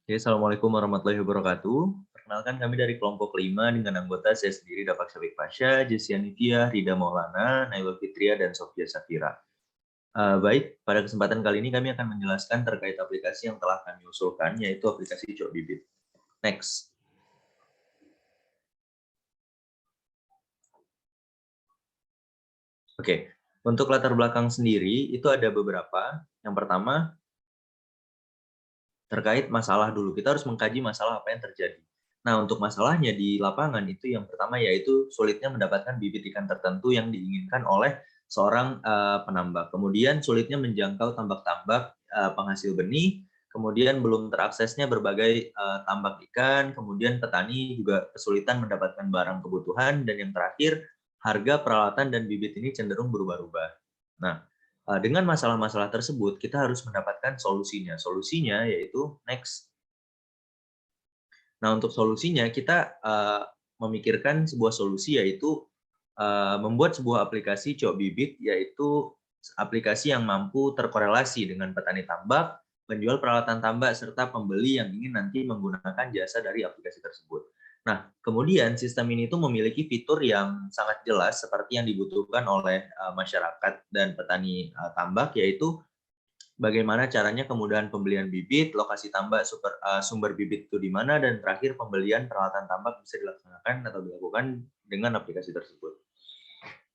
Oke, Assalamualaikum warahmatullahi wabarakatuh. Perkenalkan kami dari kelompok 5 dengan anggota saya sendiri Dapak Syafik Pasha, Jessia Nivia, Rida Maulana, Naila Fitria, dan Sofia Safira. Baik, pada kesempatan kali ini kami akan menjelaskan terkait aplikasi yang telah kami usulkan, yaitu aplikasi Cok Bibit. Next. Oke, untuk latar belakang sendiri itu ada beberapa. Yang pertama, terkait masalah dulu. Kita harus mengkaji masalah apa yang terjadi. Nah, untuk masalahnya di lapangan itu yang pertama yaitu sulitnya mendapatkan bibit ikan tertentu yang diinginkan oleh seorang penambak. Kemudian sulitnya menjangkau tambak-tambak penghasil benih, kemudian belum teraksesnya berbagai tambak ikan, kemudian petani juga kesulitan mendapatkan barang kebutuhan, dan yang terakhir harga peralatan dan bibit ini cenderung berubah-ubah. Nah, dengan masalah-masalah tersebut, kita harus mendapatkan solusinya. Solusinya yaitu next. Nah, untuk solusinya kita memikirkan sebuah solusi yaitu membuat sebuah aplikasi Cok Bibit, yaitu aplikasi yang mampu terkorelasi dengan petani tambak, penjual peralatan tambak, serta pembeli yang ingin nanti menggunakan jasa dari aplikasi tersebut. Nah, kemudian sistem ini tuh memiliki fitur yang sangat jelas seperti yang dibutuhkan oleh masyarakat dan petani tambak, yaitu bagaimana caranya kemudahan pembelian bibit, lokasi tambak sumber bibit itu di mana, dan terakhir pembelian peralatan tambak bisa dilaksanakan atau dilakukan dengan aplikasi tersebut.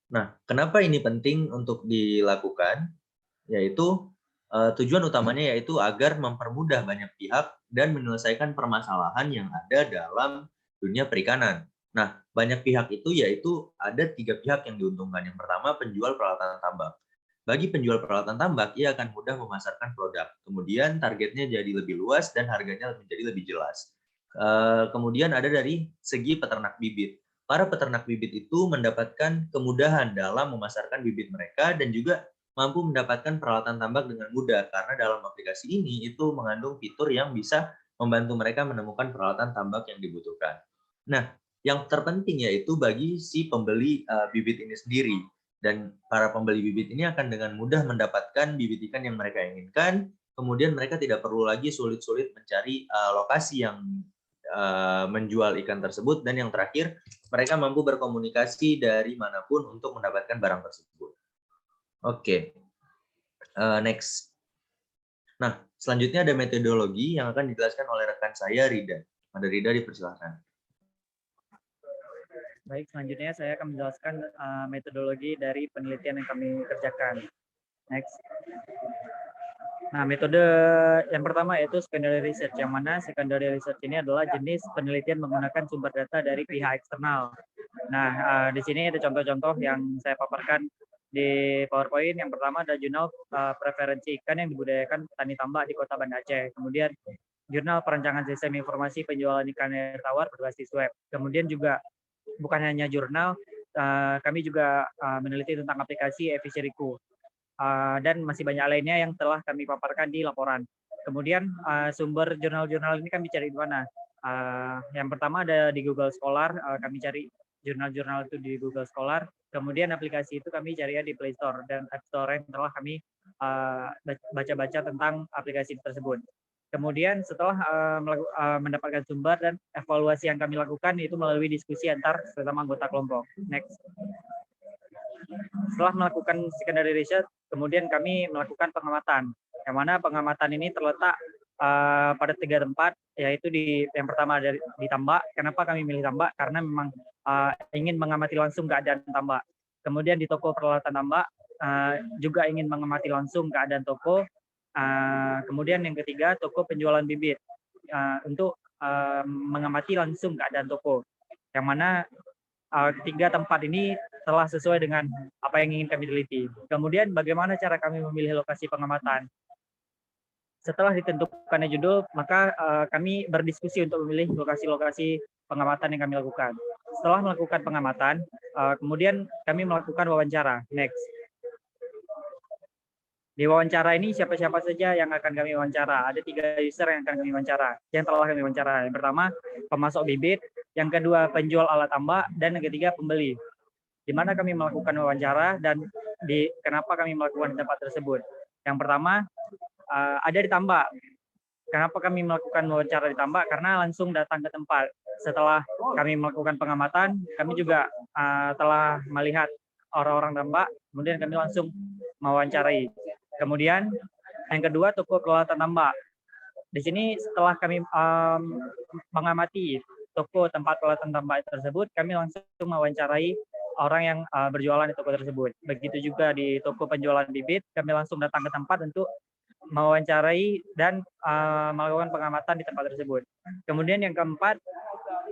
Nah, kenapa ini penting untuk dilakukan? Yaitu tujuan utamanya yaitu agar mempermudah banyak pihak dan menyelesaikan permasalahan yang ada dalam dunia perikanan. Nah, banyak pihak itu yaitu ada 3 pihak yang diuntungkan. Yang pertama, penjual peralatan tambak. Bagi penjual peralatan tambak, ia akan mudah memasarkan produk. Kemudian targetnya jadi lebih luas dan harganya menjadi lebih jelas. Kemudian ada dari segi peternak bibit. Para peternak bibit itu mendapatkan kemudahan dalam memasarkan bibit mereka dan juga mampu mendapatkan peralatan tambak dengan mudah karena dalam aplikasi ini itu mengandung fitur yang bisa membantu mereka menemukan peralatan tambak yang dibutuhkan. Nah, yang terpenting yaitu bagi si pembeli bibit ini sendiri, dan para pembeli bibit ini akan dengan mudah mendapatkan bibit ikan yang mereka inginkan. Kemudian mereka tidak perlu lagi sulit-sulit mencari lokasi yang menjual ikan tersebut, dan yang terakhir mereka mampu berkomunikasi dari manapun untuk mendapatkan barang tersebut. Oke, next. Nah, selanjutnya ada metodologi yang akan dijelaskan oleh rekan saya, Rida. Ada Rida, dipersilakan. Baik, selanjutnya saya akan menjelaskan metodologi dari penelitian yang kami kerjakan. Next. Nah, metode yang pertama yaitu secondary research, yang mana secondary research ini adalah jenis penelitian menggunakan sumber data dari pihak eksternal. Nah, di sini ada contoh-contoh yang saya paparkan di PowerPoint. Yang pertama ada jurnal preferensi ikan yang dibudidayakan petani tambak di Kota Banda Aceh. Kemudian jurnal perancangan sistem informasi penjualan ikan air tawar berbasis web. Kemudian juga bukan hanya jurnal, kami juga meneliti tentang aplikasi Efisiriku. Dan masih banyak lainnya yang telah kami paparkan di laporan. Kemudian sumber jurnal-jurnal ini kami cari di mana? Yang pertama ada di Google Scholar, kami cari jurnal-jurnal itu di Google Scholar. Kemudian aplikasi itu kami cari di Play Store dan App Store yang telah kami baca-baca tentang aplikasi tersebut. Kemudian setelah mendapatkan sumber dan evaluasi yang kami lakukan itu melalui diskusi antar sesama anggota kelompok. Next. Setelah melakukan secondary research, kemudian kami melakukan pengamatan, yang mana pengamatan ini terletak pada 3 tempat, yaitu yang pertama di tambak. Kenapa kami milih tambak? Karena memang ingin mengamati langsung keadaan tambak. Kemudian di toko peralatan tambak juga ingin mengamati langsung keadaan toko. Kemudian yang ketiga, toko penjualan bibit untuk mengamati langsung keadaan toko. Yang mana ketiga tempat ini telah sesuai dengan apa yang ingin kami teliti. Kemudian bagaimana cara kami memilih lokasi pengamatan? Setelah ditentukannya judul, maka kami berdiskusi untuk memilih lokasi-lokasi pengamatan yang kami lakukan. Setelah melakukan pengamatan, kemudian kami melakukan wawancara. Next. Di wawancara ini siapa-siapa saja yang akan kami wawancara. Ada 3 user yang akan kami wawancara, yang telah kami wawancara. Yang pertama, pemasok bibit. Yang kedua, penjual alat tambak. Dan yang ketiga, pembeli. Di mana kami melakukan wawancara dan kenapa kami melakukan tempat tersebut. Yang pertama, ada di tambak. Kenapa kami melakukan wawancara di tambak? Karena langsung datang ke tempat. Setelah kami melakukan pengamatan, kami juga telah melihat orang-orang tambak, kemudian kami langsung mewawancarai. Kemudian yang kedua, toko peralatan tambak. Di sini setelah kami mengamati toko tempat peralatan tambak tersebut, kami langsung mewawancarai orang yang berjualan di toko tersebut. Begitu juga di toko penjualan bibit, kami langsung datang ke tempat untuk mewawancarai dan melakukan pengamatan di tempat tersebut. Kemudian yang keempat,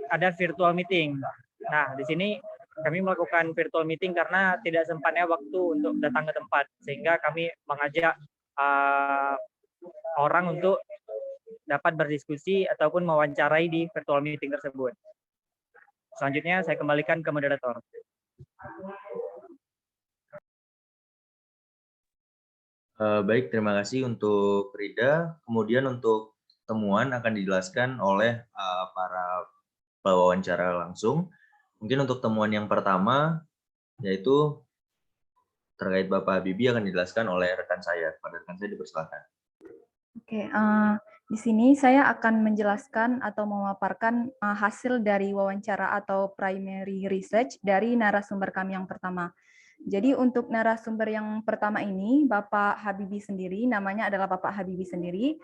ada virtual meeting. Nah, di sini kami melakukan virtual meeting karena tidak sempatnya waktu untuk datang ke tempat, sehingga kami mengajak orang untuk dapat berdiskusi ataupun mewawancarai di virtual meeting tersebut. Selanjutnya saya kembalikan ke moderator. Baik, terima kasih untuk Rida. Kemudian untuk temuan akan dijelaskan oleh para pewawancara langsung. Mungkin untuk temuan yang pertama, yaitu terkait Bapak Habibie akan dijelaskan oleh rekan saya. Pada rekan saya dipersilakan. Oke, di sini saya akan menjelaskan atau memaparkan hasil dari wawancara atau primary research dari narasumber kami yang pertama. Jadi untuk narasumber yang pertama ini, Bapak Habibie sendiri, namanya adalah Bapak Habibie sendiri.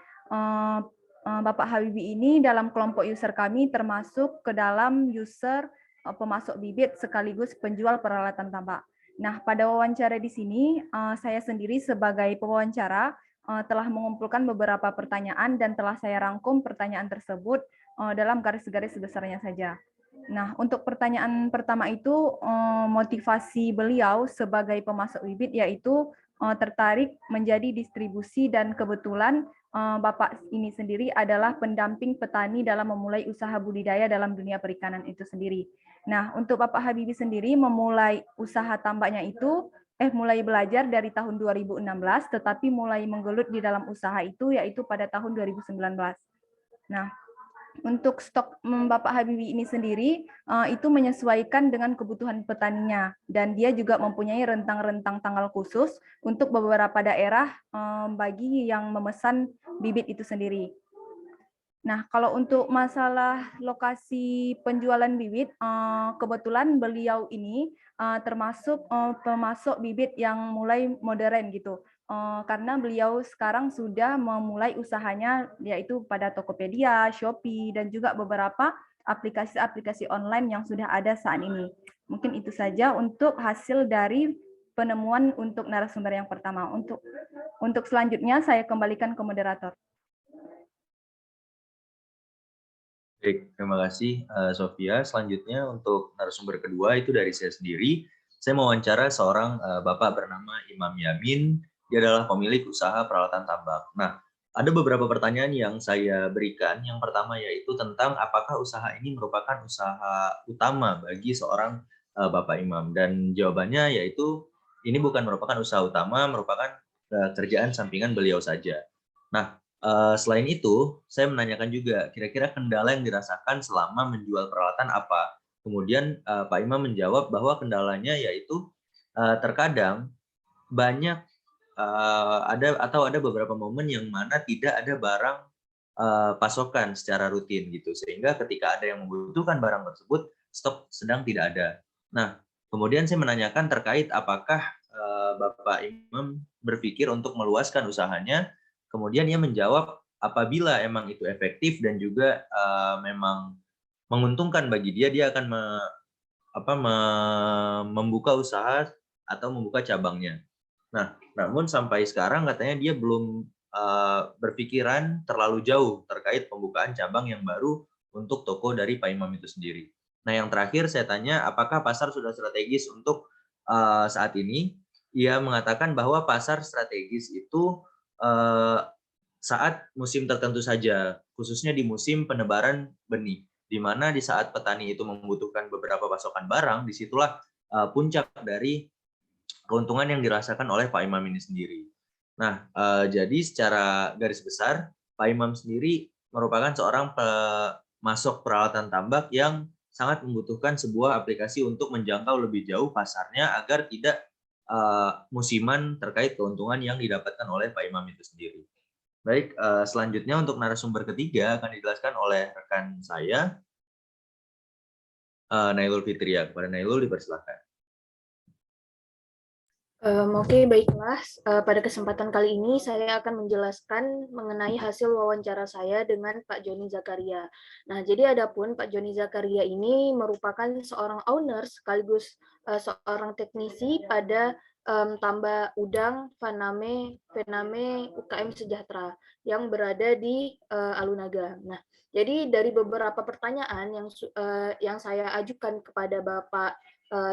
Bapak Habibie ini dalam kelompok user kami termasuk ke dalam user pemasok bibit sekaligus penjual peralatan tambak. Nah, pada wawancara di sini, saya sendiri sebagai pewawancara telah mengumpulkan beberapa pertanyaan dan telah saya rangkum pertanyaan tersebut dalam garis-garis besarnya saja. Nah, untuk pertanyaan pertama itu motivasi beliau sebagai pemasok bibit yaitu tertarik menjadi distribusi dan kebetulan Bapak ini sendiri adalah pendamping petani dalam memulai usaha budidaya dalam dunia perikanan itu sendiri. Nah, untuk Bapak Habibie sendiri memulai usaha tambaknya itu mulai belajar dari tahun 2016, tetapi mulai menggelut di dalam usaha itu yaitu pada tahun 2019. Nah, untuk stok Bapak Habibie ini sendiri itu menyesuaikan dengan kebutuhan petaninya dan dia juga mempunyai rentang-rentang tanggal khusus untuk beberapa daerah bagi yang memesan bibit itu sendiri. Nah, kalau untuk masalah lokasi penjualan bibit, kebetulan beliau ini termasuk pemasok bibit yang mulai modern gitu. Karena beliau sekarang sudah memulai usahanya yaitu pada Tokopedia, Shopee, dan juga beberapa aplikasi-aplikasi online yang sudah ada saat ini. Mungkin itu saja untuk hasil dari penemuan untuk narasumber yang pertama. Untuk selanjutnya saya kembalikan ke moderator. Baik, terima kasih Sofia. Selanjutnya untuk narasumber kedua itu dari saya sendiri. Saya mewawancara seorang Bapak bernama Imam Yamin. Dia adalah pemilik usaha peralatan tambak. Nah, ada beberapa pertanyaan yang saya berikan. Yang pertama yaitu tentang apakah usaha ini merupakan usaha utama bagi seorang Bapak Imam. Dan jawabannya yaitu ini bukan merupakan usaha utama, merupakan kerjaan sampingan beliau saja. Nah, selain itu, saya menanyakan juga kira-kira kendala yang dirasakan selama menjual peralatan apa. Kemudian Pak Imam menjawab bahwa kendalanya yaitu terkadang banyak ada beberapa momen yang mana tidak ada barang pasokan secara rutin gitu, sehingga ketika ada yang membutuhkan barang tersebut, stok sedang tidak ada. Nah, kemudian saya menanyakan terkait apakah Bapak Imam berpikir untuk meluaskan usahanya. Kemudian ia menjawab apabila emang itu efektif dan juga memang menguntungkan bagi dia, dia akan membuka usaha atau membuka cabangnya. Nah, namun sampai sekarang katanya dia belum berpikiran terlalu jauh terkait pembukaan cabang yang baru untuk toko dari Pak Imam itu sendiri. Nah, yang terakhir saya tanya apakah pasar sudah strategis untuk saat ini. Ia mengatakan bahwa pasar strategis itu saat musim tertentu saja, khususnya di musim penebaran benih, di mana di saat petani itu membutuhkan beberapa pasokan barang, disitulah puncak dari keuntungan yang dirasakan oleh Pak Imam ini sendiri. Nah, jadi secara garis besar, Pak Imam sendiri merupakan seorang pemasok peralatan tambak yang sangat membutuhkan sebuah aplikasi untuk menjangkau lebih jauh pasarnya agar tidak musiman terkait keuntungan yang didapatkan oleh Pak Imam itu sendiri. Baik, selanjutnya untuk narasumber ketiga akan dijelaskan oleh rekan saya, Nailul Fitria. Kepada Nailul dipersilakan. Oke, baiklah. Pada kesempatan kali ini saya akan menjelaskan mengenai hasil wawancara saya dengan Pak Joni Zakaria. Nah, jadi adapun Pak Joni Zakaria ini merupakan seorang owner sekaligus seorang teknisi pada tambak udang Faname UKM Sejahtera yang berada di Alunaga. Nah, jadi dari beberapa pertanyaan yang saya ajukan kepada Bapak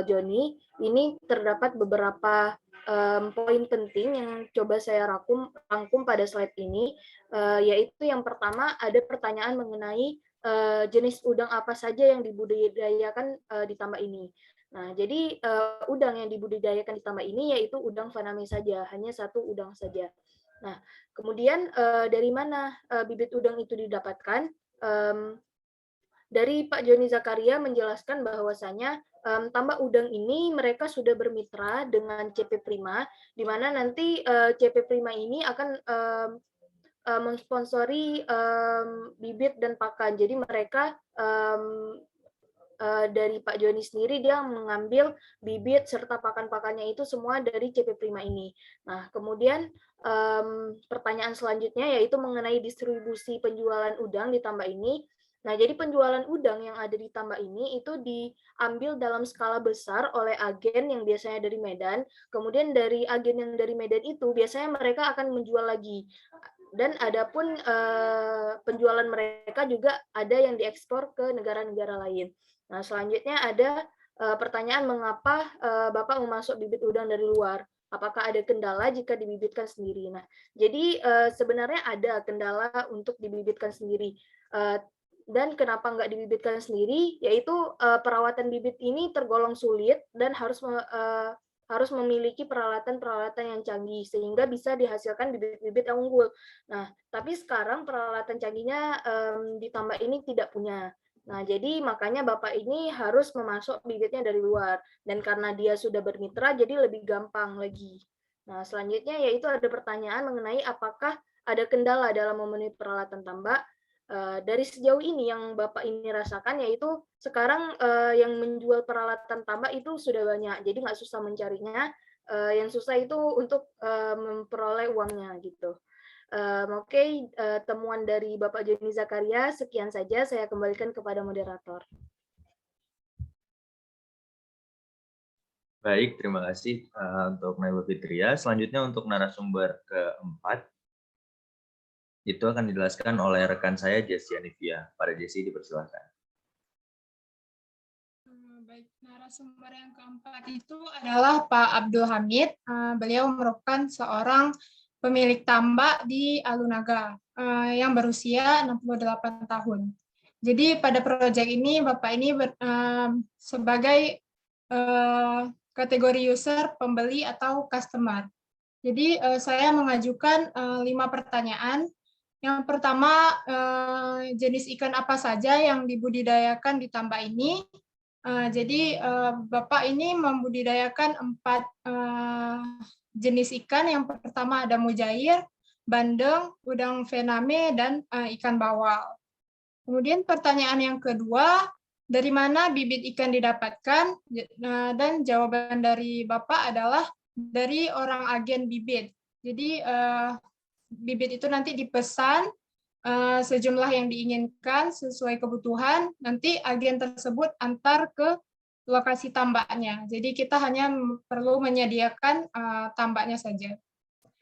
Joni, ini terdapat beberapa poin penting yang coba saya rangkum pada slide ini, yaitu yang pertama ada pertanyaan mengenai jenis udang apa saja yang dibudidayakan di tambak ini. Nah, jadi udang yang dibudidayakan di tambak ini yaitu udang Faname saja, hanya satu udang saja. Nah, kemudian dari mana bibit udang itu didapatkan? Dari Pak Joni Zakaria menjelaskan bahwasanya tambak udang ini mereka sudah bermitra dengan CP Prima, di mana nanti CP Prima ini akan mensponsori bibit dan pakan. Jadi mereka dari Pak Joni sendiri dia mengambil bibit serta pakan-pakannya itu semua dari CP Prima ini. Nah, kemudian pertanyaan selanjutnya yaitu mengenai distribusi penjualan udang di tambak ini. Nah, jadi penjualan udang yang ada di tambak ini itu diambil dalam skala besar oleh agen yang biasanya dari Medan. Kemudian dari agen yang dari Medan itu biasanya mereka akan menjual lagi. Dan adapun penjualan mereka juga ada yang diekspor ke negara-negara lain. Nah, selanjutnya ada pertanyaan mengapa Bapak memasuk bibit udang dari luar? Apakah ada kendala jika dibibitkan sendiri? Nah, jadi sebenarnya ada kendala untuk dibibitkan sendiri. Dan kenapa nggak dibibitkan sendiri? Yaitu perawatan bibit ini tergolong sulit dan harus memiliki peralatan-peralatan yang canggih sehingga bisa dihasilkan bibit-bibit yang unggul. Nah, tapi sekarang peralatan canggihnya di tambak ini tidak punya. Nah, jadi makanya Bapak ini harus memasok bibitnya dari luar. Dan karena dia sudah bermitra, jadi lebih gampang lagi. Nah, selanjutnya yaitu ada pertanyaan mengenai apakah ada kendala dalam memenuhi peralatan tambak. Dari sejauh ini yang Bapak ini rasakan yaitu sekarang yang menjual peralatan tambak itu sudah banyak, jadi nggak susah mencarinya. Yang susah itu untuk memperoleh uangnya gitu. Oke, temuan dari Bapak Joni Zakaria sekian saja, saya kembalikan kepada moderator. Baik, terima kasih untuk Nailul Fitria. Selanjutnya untuk narasumber keempat, itu akan dijelaskan oleh rekan saya, Jessi Anivia. Pada Jessi, dipersilakan. Baik, narasumber yang keempat itu adalah Pak Abdul Hamid. Beliau merupakan seorang pemilik tambak di Alunaga yang berusia 68 tahun. Jadi pada proyek ini Bapak ini sebagai kategori user, pembeli atau customer. Jadi saya mengajukan 5 pertanyaan. Yang pertama, jenis ikan apa saja yang dibudidayakan di tambak ini? Jadi Bapak ini membudidayakan 4 jenis ikan. Yang pertama ada mujair, bandeng, udang Faname, dan ikan bawal. Kemudian pertanyaan yang kedua, dari mana bibit ikan didapatkan? Dan jawaban dari Bapak adalah dari orang agen bibit. Jadi bibit itu nanti dipesan sejumlah yang diinginkan sesuai kebutuhan, nanti agen tersebut antar ke lokasi tambaknya. Jadi kita hanya perlu menyediakan tambaknya saja.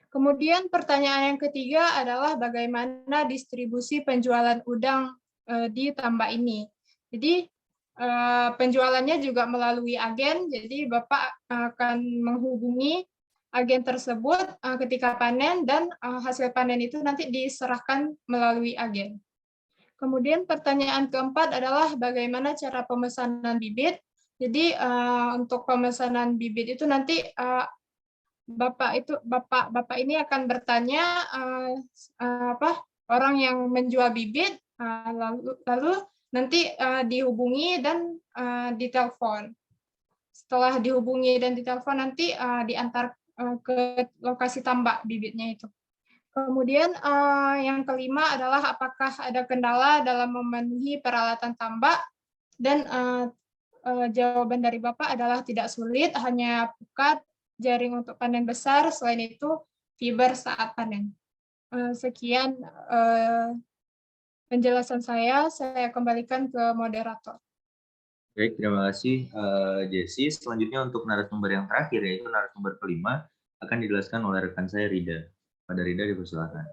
Kemudian pertanyaan yang ketiga adalah bagaimana distribusi penjualan udang di tambak ini. Jadi penjualannya juga melalui agen, jadi Bapak akan menghubungi agen tersebut ketika panen dan hasil panen itu nanti diserahkan melalui agen. Kemudian pertanyaan keempat adalah bagaimana cara pemesanan bibit. Jadi untuk pemesanan bibit itu nanti Bapak ini akan bertanya orang yang menjual bibit, lalu nanti dihubungi dan ditelepon. Setelah dihubungi dan ditelepon nanti diantar ke lokasi tambak bibitnya itu. Kemudian yang kelima adalah apakah ada kendala dalam memenuhi peralatan tambak, dan jawaban dari Bapak adalah tidak sulit, hanya pukat, jaring untuk panen besar, selain itu fiber saat panen. Sekian penjelasan saya kembalikan ke moderator. Baik, terima kasih Jessie. Selanjutnya untuk narasumber yang terakhir, yaitu narasumber kelima, akan dijelaskan oleh rekan saya Rida. Pada Rida, dipersilakan.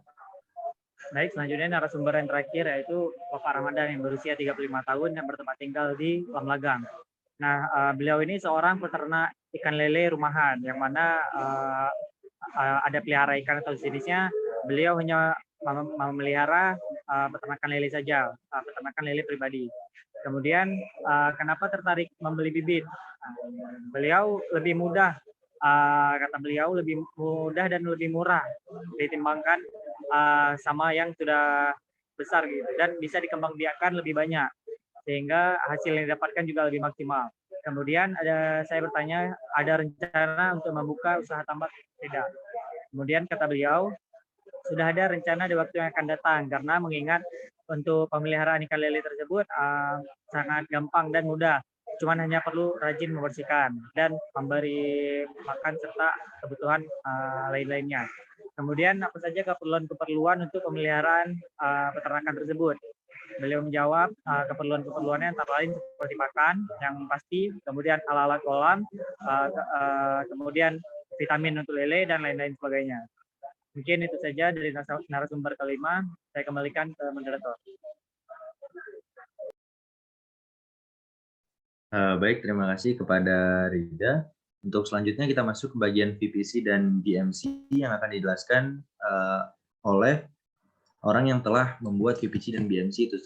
Baik, selanjutnya narasumber yang terakhir yaitu Bapak Ramadan yang berusia 35 tahun yang bertempat tinggal di Lamlagang. Nah, beliau ini seorang peternak ikan lele rumahan yang mana ada pelihara ikan atau jenisnya. Beliau hanya memelihara peternakan lele saja, peternakan lele pribadi. Kemudian kenapa tertarik membeli bibit? Beliau lebih mudah, kata beliau lebih mudah dan lebih murah ditimbangkan sama yang sudah besar gitu, dan bisa dikembangbiakkan lebih banyak sehingga hasil yang didapatkan juga lebih maksimal. Kemudian saya bertanya, ada rencana untuk membuka usaha tambak tidak? Kemudian kata beliau, sudah ada rencana di waktu yang akan datang, karena mengingat untuk pemeliharaan ikan lele tersebut sangat gampang dan mudah. Cuman hanya perlu rajin membersihkan dan memberi makan serta kebutuhan lain-lainnya. Kemudian apa saja keperluan-keperluan untuk pemeliharaan peternakan tersebut? Beliau menjawab keperluan-keperluannya antara lain seperti pakan yang pasti, kemudian alat-alat kolam, kemudian vitamin untuk lele dan lain-lain sebagainya. Mungkin itu saja dari narasumber kelima. Saya kembalikan ke moderator. Baik, terima kasih kepada Rida. Untuk selanjutnya kita masuk ke bagian VPC dan BMC yang akan dijelaskan oleh orang yang telah membuat VPC dan BMC itu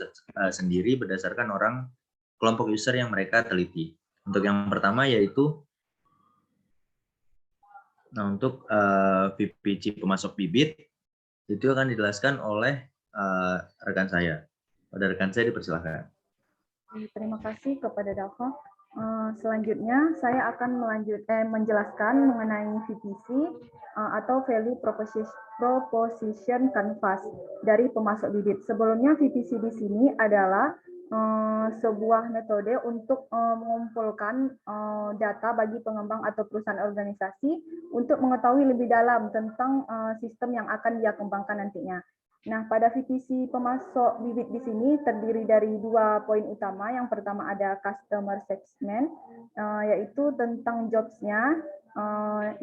sendiri berdasarkan kelompok user yang mereka teliti. Untuk yang pertama yaitu untuk VPC pemasok bibit itu akan dijelaskan oleh rekan saya. Pada rekan saya dipersilakan. Terima kasih kepada Dava. Selanjutnya saya akan menjelaskan mengenai VPC atau Value Proposition Canvas dari pemasok bibit. Sebelumnya VPC di sini adalah sebuah metode untuk mengumpulkan data bagi pengembang atau perusahaan organisasi untuk mengetahui lebih dalam tentang sistem yang akan dia kembangkan nantinya. Nah, pada VPC pemasok bibit di sini terdiri dari 2 poin utama. Yang pertama ada customer segment, yaitu tentang jobs-nya.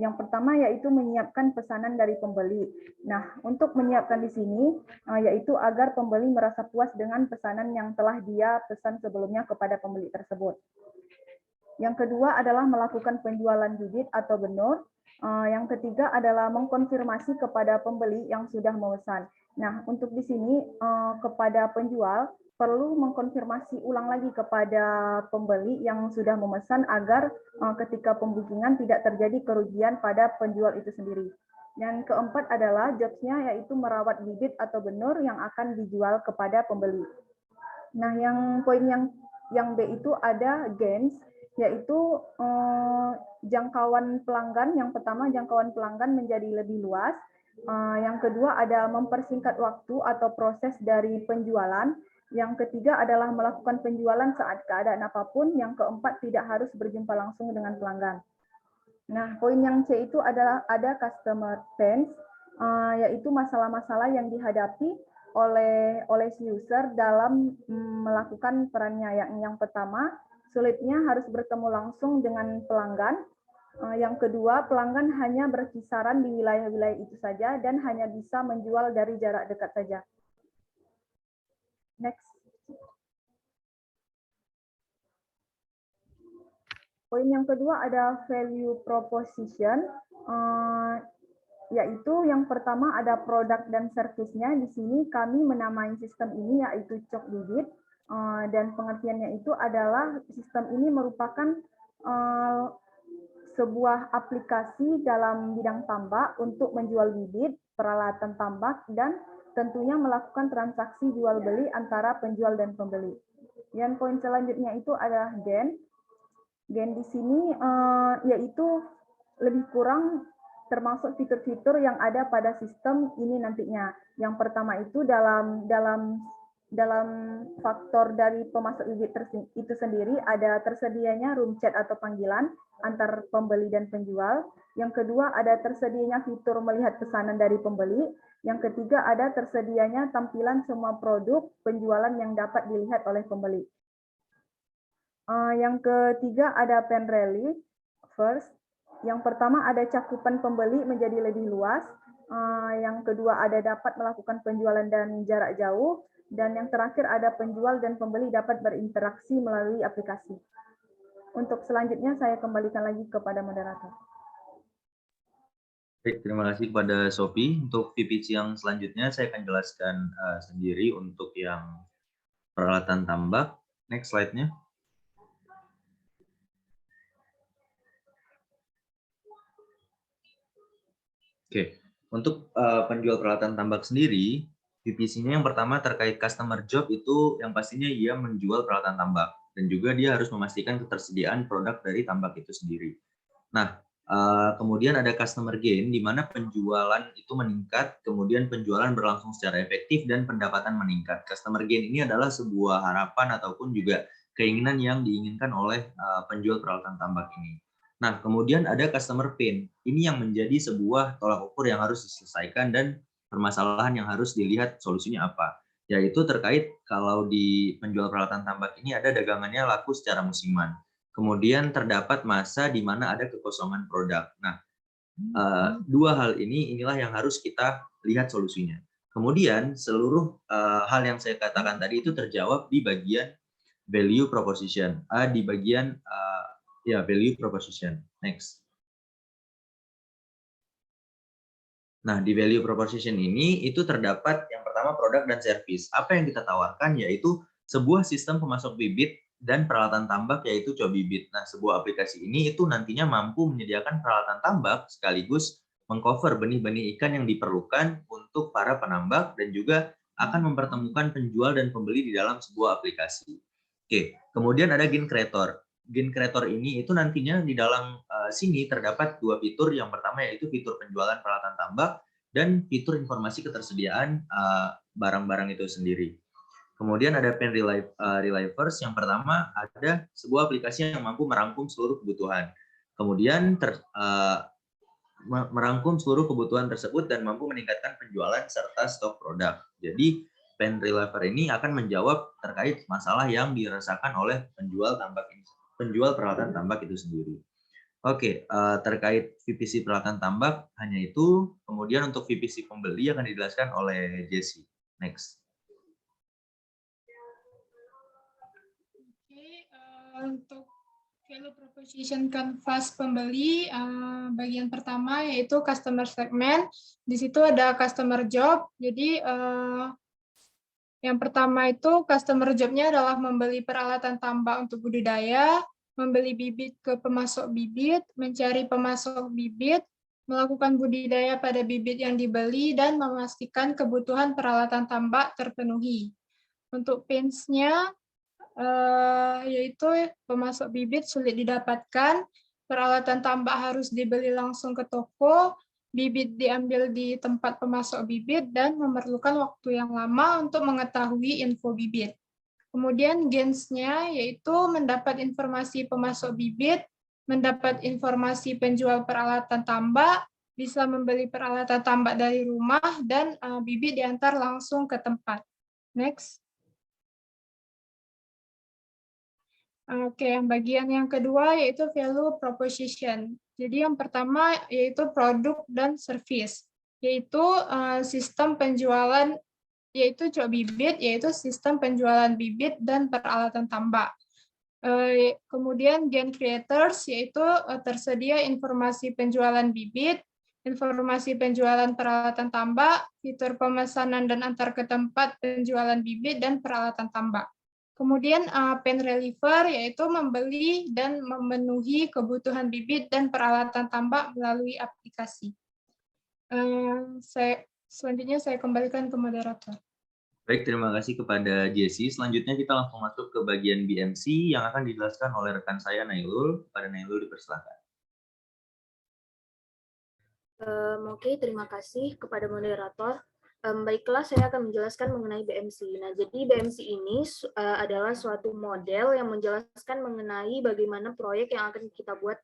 Yang pertama yaitu menyiapkan pesanan dari pembeli. Nah, untuk menyiapkan di sini yaitu agar pembeli merasa puas dengan pesanan yang telah dia pesan sebelumnya kepada pembeli tersebut. Yang kedua adalah melakukan penjualan bibit atau benur. Yang ketiga adalah mengkonfirmasi kepada pembeli yang sudah memesan. Nah, untuk di sini kepada penjual perlu mengkonfirmasi ulang lagi kepada pembeli yang sudah memesan agar ketika pembukingan tidak terjadi kerugian pada penjual itu sendiri. Yang keempat adalah jobs-nya yaitu merawat bibit atau benur yang akan dijual kepada pembeli. Nah, yang poin yang B itu ada gains, yaitu jangkauan pelanggan. Yang pertama, jangkauan pelanggan menjadi lebih luas. Yang kedua ada mempersingkat waktu atau proses dari penjualan. Yang ketiga adalah melakukan penjualan saat keadaan apapun. Yang keempat, tidak harus berjumpa langsung dengan pelanggan. Nah, poin yang C itu adalah ada customer pains, yaitu masalah-masalah yang dihadapi oleh si user dalam melakukan perannya. Yang pertama, sulitnya harus bertemu langsung dengan pelanggan. Yang kedua, pelanggan hanya berkisaran di wilayah-wilayah itu saja dan hanya bisa menjual dari jarak dekat saja. Next. Poin yang kedua ada value proposition, yaitu yang pertama ada produk dan servisnya. Di sini kami menamai sistem ini yaitu cok bibit, dan pengertiannya itu adalah sistem ini merupakan sebuah aplikasi dalam bidang tambak untuk menjual bibit, peralatan tambak, dan tentunya melakukan transaksi jual beli antara penjual dan pembeli. Yang poin selanjutnya itu adalah gain. Gain di sini yaitu lebih kurang termasuk fitur-fitur yang ada pada sistem ini nantinya. Yang pertama itu dalam faktor dari pemasok bibit itu sendiri ada tersedianya room chat atau panggilan antar pembeli dan penjual. Yang kedua ada tersedianya fitur melihat pesanan dari pembeli. Yang ketiga ada tersedianya tampilan semua produk penjualan yang dapat dilihat oleh pembeli. Yang ketiga ada pen relief first. Yang pertama ada cakupan pembeli menjadi lebih luas. Yang kedua ada dapat melakukan penjualan dan jarak jauh. Dan yang terakhir ada penjual dan pembeli dapat berinteraksi melalui aplikasi. Untuk selanjutnya saya kembalikan lagi kepada moderator. Baik, terima kasih kepada Sophie. Untuk VPC yang selanjutnya saya akan jelaskan sendiri untuk yang peralatan tambak. Next slide-nya. Oke, untuk penjual peralatan tambak sendiri, VPC-nya yang pertama terkait customer job itu yang pastinya ia menjual peralatan tambak dan juga dia harus memastikan ketersediaan produk dari tambak itu sendiri. Nah, kemudian ada customer gain di mana penjualan itu meningkat, kemudian penjualan berlangsung secara efektif dan pendapatan meningkat. Customer gain ini adalah sebuah harapan ataupun juga keinginan yang diinginkan oleh penjual peralatan tambak ini. Nah, kemudian ada customer pain. Ini yang menjadi sebuah tolak ukur yang harus diselesaikan dan permasalahan yang harus dilihat solusinya apa. Yaitu terkait kalau di penjual peralatan tambak ini ada dagangannya laku secara musiman. Kemudian terdapat masa di mana ada kekosongan produk. Nah, dua hal inilah yang harus kita lihat solusinya. Kemudian seluruh hal yang saya katakan tadi itu terjawab di bagian value proposition, di bagian value proposition. Next. Nah, di value proposition ini itu terdapat yang pertama produk dan service. Apa yang kita tawarkan yaitu sebuah sistem pemasok bibit dan peralatan tambak yaitu Cobibit. Nah, sebuah aplikasi ini itu nantinya mampu menyediakan peralatan tambak sekaligus mengcover benih-benih ikan yang diperlukan untuk para penambak dan juga akan mempertemukan penjual dan pembeli di dalam sebuah aplikasi. Oke, kemudian ada gain creator. Gain creator ini itu nantinya di dalam sini terdapat dua fitur. Yang pertama yaitu fitur penjualan peralatan tambak dan fitur informasi ketersediaan barang-barang itu sendiri. Kemudian ada pen relievers. Yang pertama ada sebuah aplikasi yang mampu merangkum seluruh kebutuhan. Kemudian merangkum seluruh kebutuhan tersebut dan mampu meningkatkan penjualan serta stok produk. Jadi pen reliever ini akan menjawab terkait masalah yang dirasakan oleh penjual peralatan tambak itu sendiri. Oke, terkait VPC peralatan tambak hanya itu. Kemudian untuk VPC pembeli akan dijelaskan oleh Jessie. Next. Oke, untuk value proposition canvas pembeli, bagian pertama yaitu customer segment. Di situ ada customer job. Jadi yang pertama itu customer job-nya adalah membeli peralatan tambak untuk budidaya, membeli bibit ke pemasok bibit, mencari pemasok bibit, melakukan budidaya pada bibit yang dibeli, dan memastikan kebutuhan peralatan tambak terpenuhi. Untuk pains-nya, yaitu pemasok bibit sulit didapatkan, peralatan tambak harus dibeli langsung ke toko, bibit diambil di tempat pemasok bibit, dan memerlukan waktu yang lama untuk mengetahui info bibit. Kemudian gains-nya yaitu mendapat informasi pemasok bibit, mendapat informasi penjual peralatan tambak, bisa membeli peralatan tambak dari rumah, dan bibit diantar langsung ke tempat. Next. Oke, yang bagian yang kedua yaitu value proposition. Jadi yang pertama yaitu produk dan service, yaitu sistem penjualan, yaitu Cobibit, yaitu sistem penjualan bibit dan peralatan tambak. Kemudian gain creators, yaitu tersedia informasi penjualan bibit, informasi penjualan peralatan tambak, fitur pemesanan dan antar ke tempat penjualan bibit dan peralatan tambak. Kemudian pen reliever, yaitu membeli dan memenuhi kebutuhan bibit dan peralatan tambak melalui aplikasi. Selanjutnya saya kembalikan ke moderator. Baik, terima kasih kepada Jessie. Selanjutnya kita langsung masuk ke bagian BMC yang akan dijelaskan oleh rekan saya Nailul. Pada Nailul dipersilakan. Oke, terima kasih kepada moderator. Baiklah, saya akan menjelaskan mengenai BMC. Nah, jadi BMC ini adalah suatu model yang menjelaskan mengenai bagaimana proyek yang akan kita buat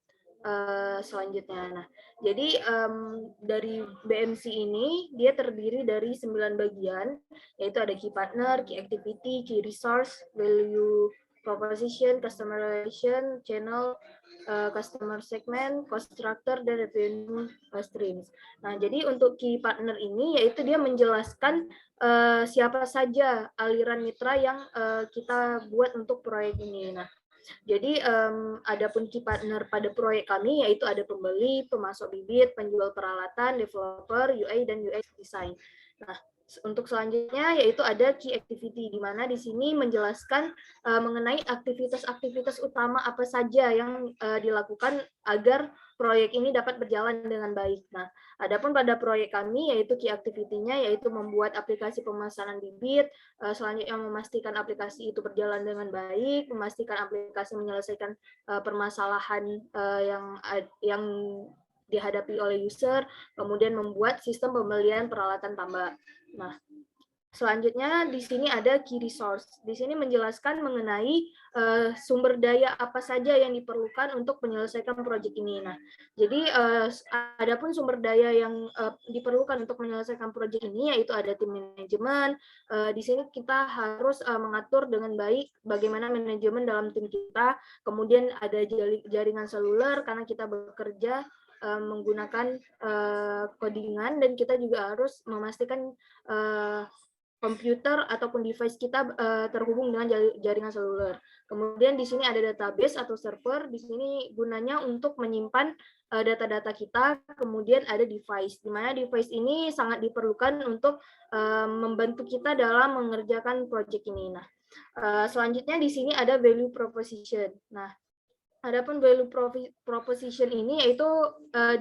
selanjutnya. Nah, jadi dari BMC ini dia terdiri dari 9 bagian, yaitu ada key partner, key activity, key resource, value proposition, customer relation, channel, customer segment, cost structure, dan revenue streams. Nah, jadi untuk key partner ini yaitu dia menjelaskan siapa saja aliran mitra yang kita buat untuk proyek ini. Nah, jadi adapun key partner pada proyek kami yaitu ada pembeli, pemasok bibit, penjual peralatan, developer, UI dan UX design. Nah, untuk selanjutnya yaitu ada key activity, di mana di sini menjelaskan mengenai aktivitas-aktivitas utama apa saja yang dilakukan agar proyek ini dapat berjalan dengan baik. Nah, adapun pada proyek kami yaitu key activity-nya yaitu membuat aplikasi pemasaran bibit, selanjutnya memastikan aplikasi itu berjalan dengan baik, memastikan aplikasi menyelesaikan permasalahan yang dihadapi oleh user, kemudian membuat sistem pembelian peralatan tambah. Nah, selanjutnya di sini ada key resource. Di sini menjelaskan mengenai sumber daya apa saja yang diperlukan untuk menyelesaikan proyek ini. Nah, jadi adapun sumber daya yang diperlukan untuk menyelesaikan proyek ini yaitu ada tim manajemen. Di sini kita harus mengatur dengan baik bagaimana manajemen dalam tim kita. Kemudian ada jaringan seluler karena kita bekerja menggunakan codingan, dan kita juga harus memastikan komputer ataupun device kita terhubung dengan jaringan seluler. Kemudian di sini ada database atau server. Di sini gunanya untuk menyimpan data-data kita. Kemudian ada device, di mana device ini sangat diperlukan untuk membantu kita dalam mengerjakan proyek ini. Nah, selanjutnya di sini ada value proposition. Nah, adapun value proposition ini yaitu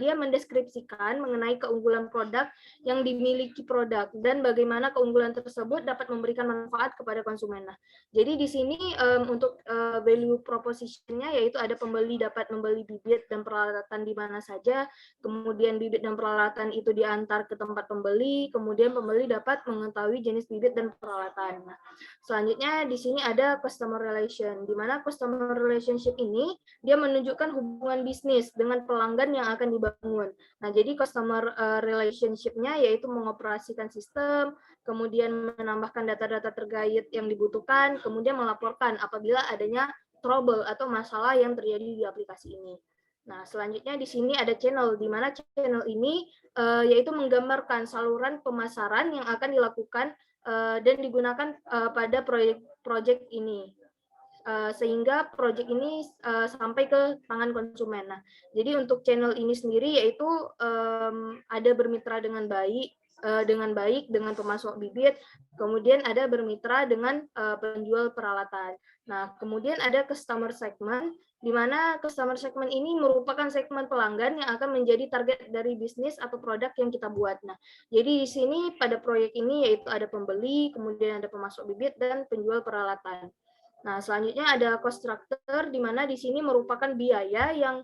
dia mendeskripsikan mengenai keunggulan produk yang dimiliki produk dan bagaimana keunggulan tersebut dapat memberikan manfaat kepada konsumen. Nah, jadi di sini untuk value proposition-nya yaitu ada pembeli dapat membeli bibit dan peralatan di mana saja, kemudian bibit dan peralatan itu diantar ke tempat pembeli, kemudian pembeli dapat mengetahui jenis bibit dan peralatan. Nah, selanjutnya di sini ada customer relation, di mana customer relationship ini dia menunjukkan hubungan bisnis dengan pelanggan yang akan dibangun. Nah, jadi customer relationship-nya yaitu mengoperasikan sistem, kemudian menambahkan data-data terkait yang dibutuhkan, kemudian melaporkan apabila adanya trouble atau masalah yang terjadi di aplikasi ini. Nah, selanjutnya di sini ada channel, di mana channel ini yaitu menggambarkan saluran pemasaran yang akan dilakukan dan digunakan pada proyek ini. Sehingga proyek ini sampai ke tangan konsumen. Nah, jadi untuk channel ini sendiri yaitu ada bermitra dengan baik dengan pemasok bibit, kemudian ada bermitra dengan penjual peralatan. Nah, kemudian ada customer segment, di mana customer segment ini merupakan segmen pelanggan yang akan menjadi target dari bisnis atau produk yang kita buat. Nah, jadi di sini pada proyek ini yaitu ada pembeli, kemudian ada pemasok bibit dan penjual peralatan. Nah, selanjutnya ada cost structure, di mana di sini merupakan biaya yang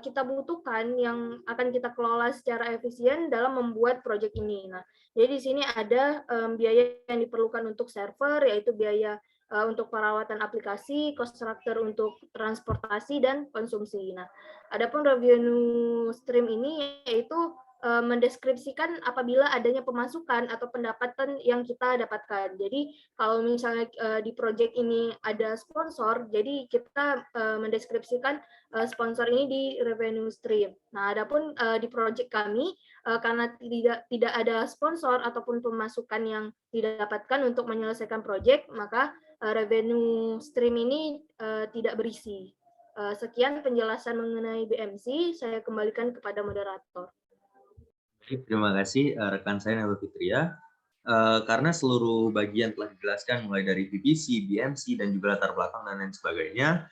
kita butuhkan yang akan kita kelola secara efisien dalam membuat proyek ini. Nah, jadi di sini ada biaya yang diperlukan untuk server, yaitu biaya untuk perawatan aplikasi, cost structure untuk transportasi dan konsumsi. Nah, adapun revenue stream ini yaitu mendeskripsikan apabila adanya pemasukan atau pendapatan yang kita dapatkan. Jadi kalau misalnya di proyek ini ada sponsor, jadi kita mendeskripsikan sponsor ini di revenue stream. Nah, adapun di proyek kami karena tidak ada sponsor ataupun pemasukan yang didapatkan untuk menyelesaikan proyek, maka revenue stream ini tidak berisi. Sekian penjelasan mengenai BMC, saya kembalikan kepada moderator. Terima kasih rekan saya Nelo Fitria. Karena seluruh bagian telah dijelaskan mulai dari PPC, BMC, dan juga latar belakang dan lain sebagainya,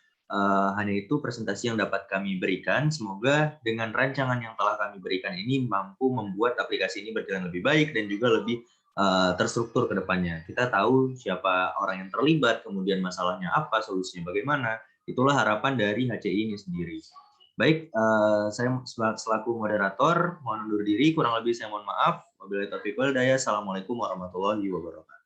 hanya itu presentasi yang dapat kami berikan. Semoga dengan rancangan yang telah kami berikan ini mampu membuat aplikasi ini berjalan lebih baik dan juga lebih terstruktur ke depannya. Kita tahu siapa orang yang terlibat, kemudian masalahnya apa, solusinya bagaimana. Itulah harapan dari HCI ini sendiri. Baik, saya selaku moderator mohon undur diri, kurang lebih saya mohon maaf. Wabillahi taufiq wal hidayah. Assalamualaikum warahmatullahi wabarakatuh.